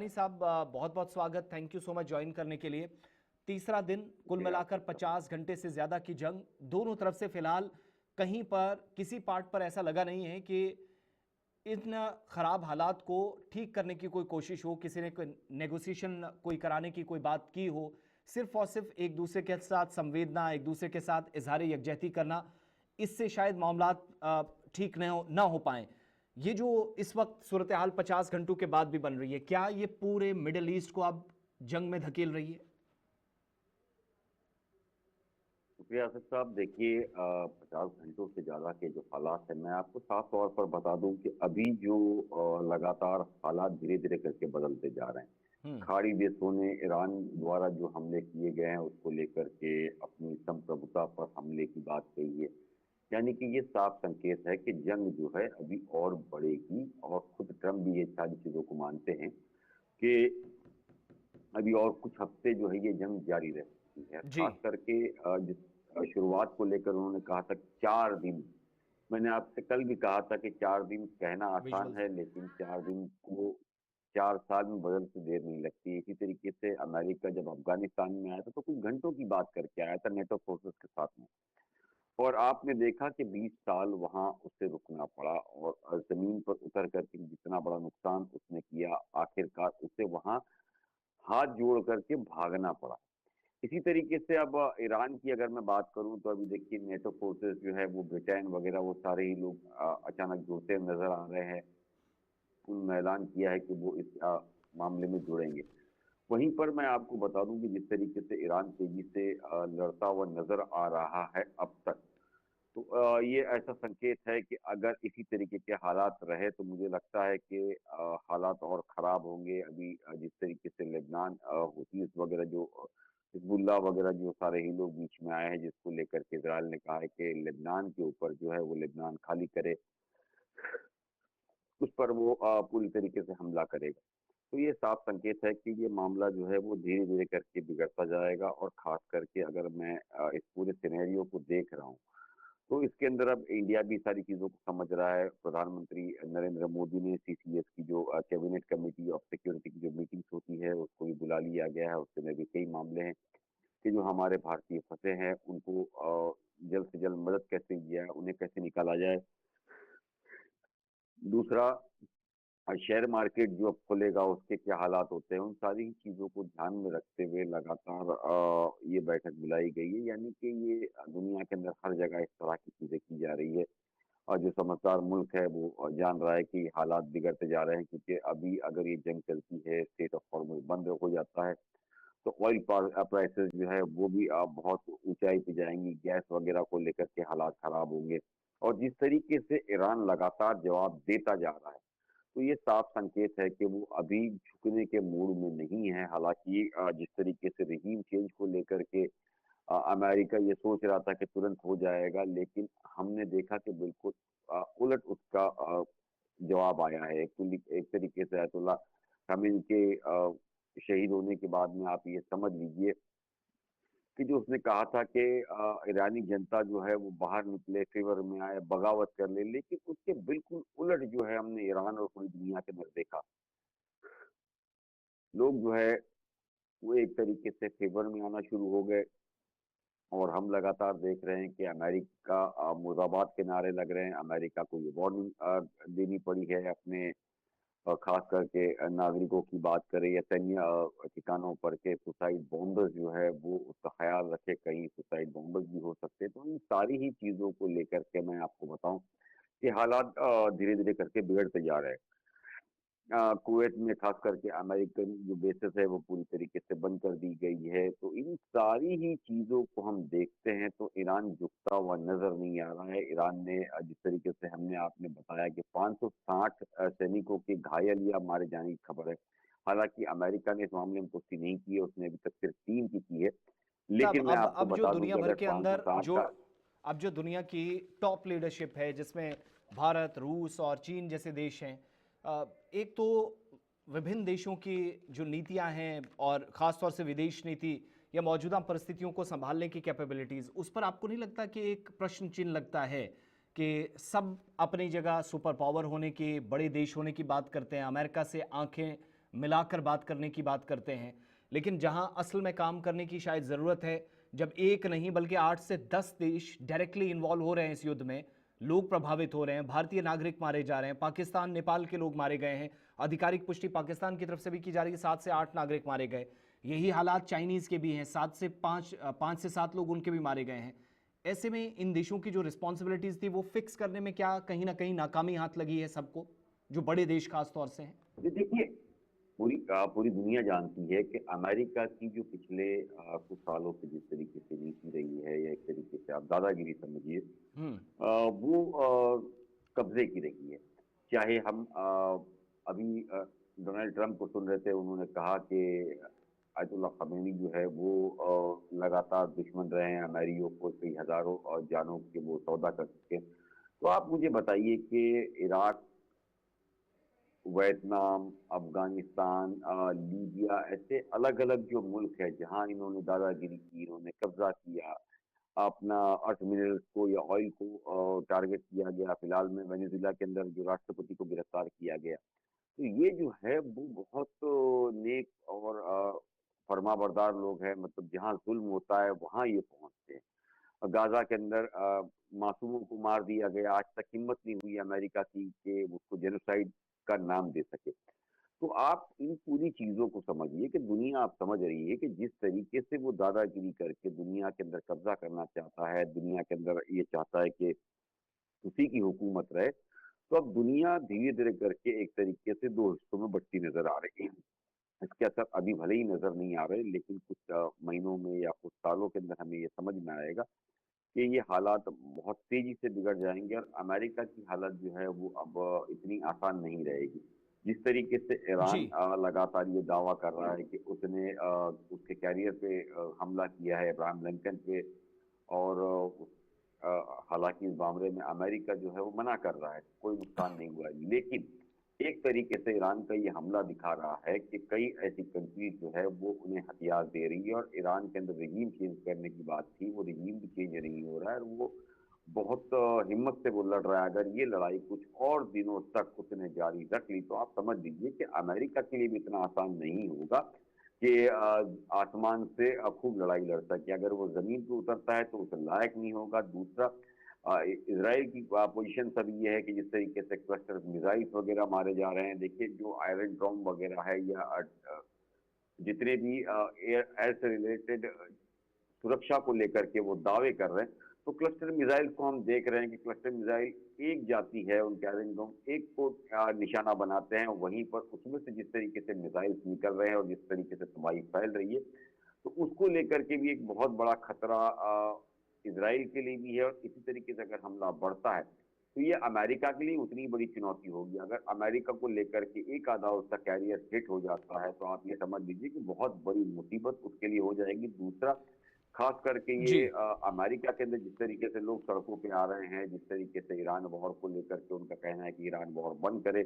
साहब, बहुत बहुत स्वागत। Thank you so much join करने के लिए। तीसरा दिन, कुल जी, मिलाकर 50 घंटे से ज्यादा की जंग दोनों तरफ से। फिलहाल कहीं पर किसी पार्ट पर ऐसा लगा नहीं है कि इन खराब हालात को ठीक करने की कोई कोशिश हो, किसी ने कोई नेगोशिएशन कोई कराने की कोई बात की हो। सिर्फ और सिर्फ एक दूसरे के साथ संवेदना, एक दूसरे के साथ इजहार यकजहती करना, इससे शायद मामलात ठीक न हो पाए। ये जो इस वक्त सूरत हाल 50 घंटों के बाद भी बन रही है, क्या ये पूरे मिडिल ईस्ट को अब जंग में धकेल रही है? शुक्रिया आसिफ साहब। देखिए, 50 घंटों से ज़्यादा के जो हालात हैं, मैं आपको साफ तौर पर बता दूं कि अभी जो लगातार हालात धीरे धीरे करके बदलते जा रहे हैं। हम्म। खाड़ी देशों ने ईरान द्वारा जो हमले किए गए हैं उसको लेकर के अपनी संप्रभुता पर हमले की बात कही है। यानी कि ये साफ संकेत है कि जंग जो है अभी और बढ़ेगी, और खुद ट्रम्प भी ये सारी चीज़ों को मानते हैं कि अभी और कुछ हफ्ते जो है ये जंग जारी रह सकती है। जी। खास करके जिस शुरुआत को लेकर उन्होंने कहा था 4 दिन। मैंने आपसे कल भी कहा था कि 4 दिन कहना आसान विजुअल्स। है, लेकिन 4 दिन को 4 साल में बदलते देर नहीं लगती। इसी तरीके से अमेरिका जब अफगानिस्तान में आया था तो कुछ घंटों की बात करके आया था नेटो फोर्सेस के साथ में, और आपने देखा कि 20 साल वहां उसे रुकना पड़ा, और जमीन पर उतर करके जितना बड़ा नुकसान उसने किया, आखिरकार उसे वहां हाथ जोड़ करके भागना पड़ा। इसी तरीके से अब ईरान की अगर मैं बात करूं तो अभी देखिए नेटो फोर्सेस जो है वो ब्रिटेन वगैरह वो सारे ही लोग अचानक जुड़ते नजर आ रहे हैं। उन्होंने ऐलान किया है कि वो इस मामले में जुड़ेंगे। वहीं पर मैं आपको बता दूं कि जिस तरीके से ईरान तेजी से लड़ता हुआ नजर आ रहा है अब तक, तो ये ऐसा संकेत है कि अगर इसी तरीके के हालात रहे तो मुझे लगता है कि हालात और खराब होंगे। अभी जिस तरीके से लेबनान हुतीस वगैरह जो हिजबुल्लाह वगैरह जो सारे ही लोग बीच में आए हैं, जिसको लेकर के इजराइल ने कहा है कि लेबनान के ऊपर जो है वो लेबनान खाली करे, उस पर वो पूरी तरीके से हमला करेगा। तो ये साफ संकेत है कि ये मामला जो है वो धीरे धीरे करके बिगड़ता जाएगा। और खास करके अगर मैं इस पूरे सिनेरियो को देख रहा हूँ तो इसके अंदर अब इंडिया भी सारी चीजों को समझ रहा है। प्रधानमंत्री नरेंद्र मोदी ने सीसीएस की जो कैबिनेट कमेटी ऑफ सिक्योरिटी की जो मीटिंग्स होती है उसको भी बुला लिया गया है। उसमें भी कई मामले हैं कि जो हमारे भारतीय फंसे हैं उनको जल्द से जल्द मदद कैसे की जाए, उन्हें कैसे निकाला जाए। दूसरा, शेयर मार्केट जो अब खुलेगा उसके क्या हालात होते हैं, उन सारी ही चीजों को ध्यान में रखते हुए लगातार ये बैठक बुलाई गई है। यानी कि ये दुनिया के अंदर हर जगह इस तरह की चीजें की जा रही है। और जो समझदार मुल्क है वो जान रहा है कि हालात बिगड़ते जा रहे हैं, क्योंकि अभी अगर ये जंग चलती है, स्टेट ऑफ हॉर्मुज बंद हो जाता है, तो ऑयल प्राइसेस जो है वो भी बहुत ऊंचाई पे जाएंगी। गैस वगैरह को लेकर के हालात खराब होंगे। और जिस तरीके से ईरान लगातार जवाब देता जा रहा है, तो ये साफ संकेत है कि वो अभी झुकने के मूड में नहीं है। हालांकि जिस तरीके से रहीम चेंज को लेकर के अमेरिका ये सोच रहा था कि तुरंत हो जाएगा, लेकिन हमने देखा कि बिल्कुल उलट उसका जवाब आया है। एक तरीके से अयतुल्ला खमेनी के शहीद होने के बाद में आप ये समझ लीजिए कि जो उसने कहा था कि ईरानी जनता जो है वो बाहर निकले, फेवर में आए, बगावत कर ले, लेकिन उसके बिल्कुल उलट जो है हमने ईरान और पूरी दुनिया के अंदर देखा। लोग जो है वो एक तरीके से फेवर में आना शुरू हो गए। और हम लगातार देख रहे हैं कि अमेरिका मुर्दाबाद के नारे लग रहे हैं। अमेरिका को ये वार्निंग देनी पड़ी है अपने खास करके नागरिकों की बात करें या सैन्य ठिकानों पर के सुसाइड बॉम्बर्स जो है वो उसका ख्याल रखे, कहीं सुसाइड बॉम्बर्स भी हो सकते हैं। तो इन सारी ही चीजों को लेकर के मैं आपको बताऊं कि हालात धीरे धीरे करके बिगड़ते जा रहे हैं। कुवैत में खास करके अमेरिकन जो बेसिस है वो पूरी तरीके से बंद कर दी गई है। तो इन सारी ही चीजों को हम देखते हैं तो ईरान झुकता हुआ नजर नहीं आ रहा है। ईरान ने जिस तरीके से हमने आपने बताया कि 560 सैनिकों के घायल या मारे जाने की खबर है। हालांकि अमेरिका ने इस मामले में पुष्टि नहीं की है, उसने अभी तक सिर्फ 3 की है। तब लेकिन मैं आपको अब जो बता दूं दुनिया कि भर अगर के अंदर 560 जो का अब जो दुनिया की टॉप लीडरशिप है, जिसमें भारत, रूस और चीन जैसे देश हैं, एक तो विभिन्न देशों की जो नीतियां हैं और ख़ास तौर से विदेश नीति या मौजूदा परिस्थितियों को संभालने की कैपेबिलिटीज़, उस पर आपको नहीं लगता कि एक प्रश्न चिन्ह लगता है कि सब अपनी जगह सुपर पावर होने की, बड़े देश होने की बात करते हैं, अमेरिका से आंखें मिलाकर बात करने की बात करते हैं, लेकिन जहां असल में काम करने की शायद ज़रूरत है, जब एक नहीं बल्कि 8 से 10 देश डायरेक्टली इन्वॉल्व हो रहे हैं इस युद्ध में, लोग प्रभावित हो रहे हैं, भारतीय नागरिक मारे जा रहे हैं, पाकिस्तान नेपाल के लोग मारे गए हैं, आधिकारिक पुष्टि पाकिस्तान की तरफ से भी की जा रही है 7 से 8 नागरिक मारे गए। यही हालात चाइनीज़ के भी हैं, 5 से 7 लोग उनके भी मारे गए हैं। ऐसे में इन देशों की जो रिस्पॉन्सिबिलिटीज़ थी वो फिक्स करने में क्या कहीं ना कहीं नाकामी हाथ लगी है सबको, जो बड़े देश खास तौर से हैं? ये देखिए, पूरी दुनिया जानती है कि अमेरिका की जो पिछले कुछ सालों से जिस तरीके से नीति रही है, या एक तरीके से आप दादागिरी समझिए, हम्म। वो कब्जे की रही है। चाहे हम अभी डोनाल्ड ट्रंप को सुन रहे थे, उन्होंने कहा कि आयतुल्लाह खमेनी जो है वो लगातार दुश्मन रहे हैं, अमेरिकियों को कई हजारों जानों के वो सौदा कर चुके हैं। तो आप मुझे बताइए कि इराक, वियतनाम, अफगानिस्तान, लीबिया, ऐसे अलग-अलग जो मुल्क है जहां इन्होंने दादागिरी की, इन्होंने कब्जा किया, अपना अर्थ मिनरल्स को या ऑयल को टारगेट किया गया। फिलहाल में वेनेजुएला के अंदर जो राष्ट्रपति को गिरफ्तार किया गया। तो ये जो है वो बहुत नेक और फरमाबरदार लोग हैं, मतलब जहाँ जुल्म होता है वहाँ ये पहुंचते हैं। गाजा के अंदर मासूमों को मार दिया गया, आज तक हिम्मत नहीं हुई अमेरिका की कि उसको जेनोसाइड का नाम दे सके। तो आप इन पूरी चीजों को समझिए कि दुनिया आप समझ रही है कि जिस तरीके से वो दादागिरी करके दुनिया के अंदर कब्जा करना चाहता है, दुनिया के अंदर ये चाहता है कि उसी की हुकूमत रहे। तो अब दुनिया धीरे धीरे करके एक तरीके से दो हिस्सों में बंटती नजर आ रही है। इसके असर अभी भले ही नजर नहीं आ रहे, लेकिन कुछ महीनों में या कुछ सालों के अंदर हमें ये समझ में आएगा कि ये हालात बहुत तेजी से बिगड़ जाएंगे, और अमेरिका की हालत जो है वो अब इतनी आसान नहीं रहेगी। जिस तरीके से ईरान जी। लगातार ये दावा कर रहा है कि उसने उसके कैरियर पे हमला किया है, अब्राहम लिंकन पे, और हालांकि इस मामले में अमेरिका जो है वो मना कर रहा है, कोई नुकसान नहीं हुआ है। लेकिन एक तरीके से ईरान का ये हमला दिखा रहा है कि कई ऐसी कंट्रीज जो है वो उन्हें हथियार दे रही है, और ईरान के अंदर रजीम चेंज करने की बात थी, वो रजीम भी चेंज नहीं हो रहा है, और वो बहुत हिम्मत से वो लड़ रहा है। अगर ये लड़ाई कुछ और दिनों तक उसने जारी रख ली तो आप समझ लीजिए कि अमेरिका के लिए भी इतना आसान नहीं होगा कि आसमान से खूब लड़ाई लड़ सके। अगर वो जमीन पे उतरता है तो उसे लायक नहीं होगा। दूसरा, इसराइल की पोजीशन सब ये है कि जिस तरीके से क्लस्टर मिसाइल्स वगैरह मारे जा रहे हैं, देखिए जो आयरन डोम वगैरह है, या जितने भी एयर से रिलेटेड सुरक्षा को लेकर के वो दावे कर रहे हैं, तो क्लस्टर मिसाइल को हम देख रहे हैं कि क्लस्टर मिसाइल एक जाती है, उनके आयरन डोम एक को निशाना बनाते हैं, वहीं पर उसमें से जिस तरीके से मिसाइल निकल रहे हैं और जिस तरीके से तबाही फैल रही है, तो उसको लेकर के भी एक बहुत बड़ा खतरा इजराइल के लिए भी है। और इसी तरीके से अगर हमला बढ़ता है तो ये अमेरिका के लिए उतनी बड़ी चुनौती होगी। अगर अमेरिका को लेकर के एक आधा उसका कैरियर हिट हो जाता है तो आप ये समझ लीजिए कि बहुत बड़ी मुसीबत उसके लिए हो जाएगी। दूसरा, खास करके जी। ये अमेरिका के अंदर जिस तरीके से लोग सड़कों पे आ रहे हैं, जिस तरीके से ईरान वॉर को लेकर के उनका कहना है कि ईरान वॉर बंद करे,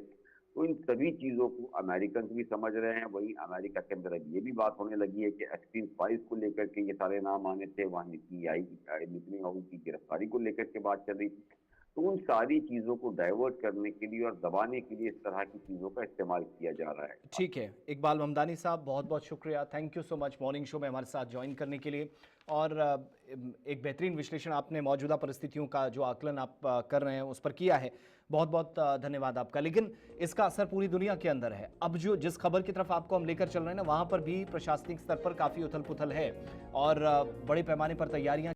तो इन सभी चीजों को अमेरिकन भी समझ रहे हैं। वहीं अमेरिका के अंदर अब ये भी बात होने लगी है कि एप्स्टीन फाइल्स को लेकर के ये सारे नाम आने थे, वहाँ निकली की गिरफ्तारी को लेकर के बात चल रही थी। तो उन सारी चीजों को डाइवर्ट करने के लिए और दबाने के लिए इस तरह की चीजों का इस्तेमाल किया जा रहा है। ठीक है, इकबाल ममदानी साहब, बहुत बहुत शुक्रिया, thank you so much morning show में हमारे साथ ज्वाइन करने के लिए। और एक बेहतरीन विश्लेषण आपने मौजूदा परिस्थितियों का जो आकलन आप कर रहे हैं उस पर किया है, बहुत बहुत धन्यवाद आपका। लेकिन इसका असर पूरी दुनिया के अंदर है। अब जो जिस खबर की तरफ आपको हम लेकर चल रहे हैं ना, वहाँ पर भी प्रशासनिक स्तर पर काफ़ी उथल पुथल है और बड़े पैमाने पर तैयारियाँ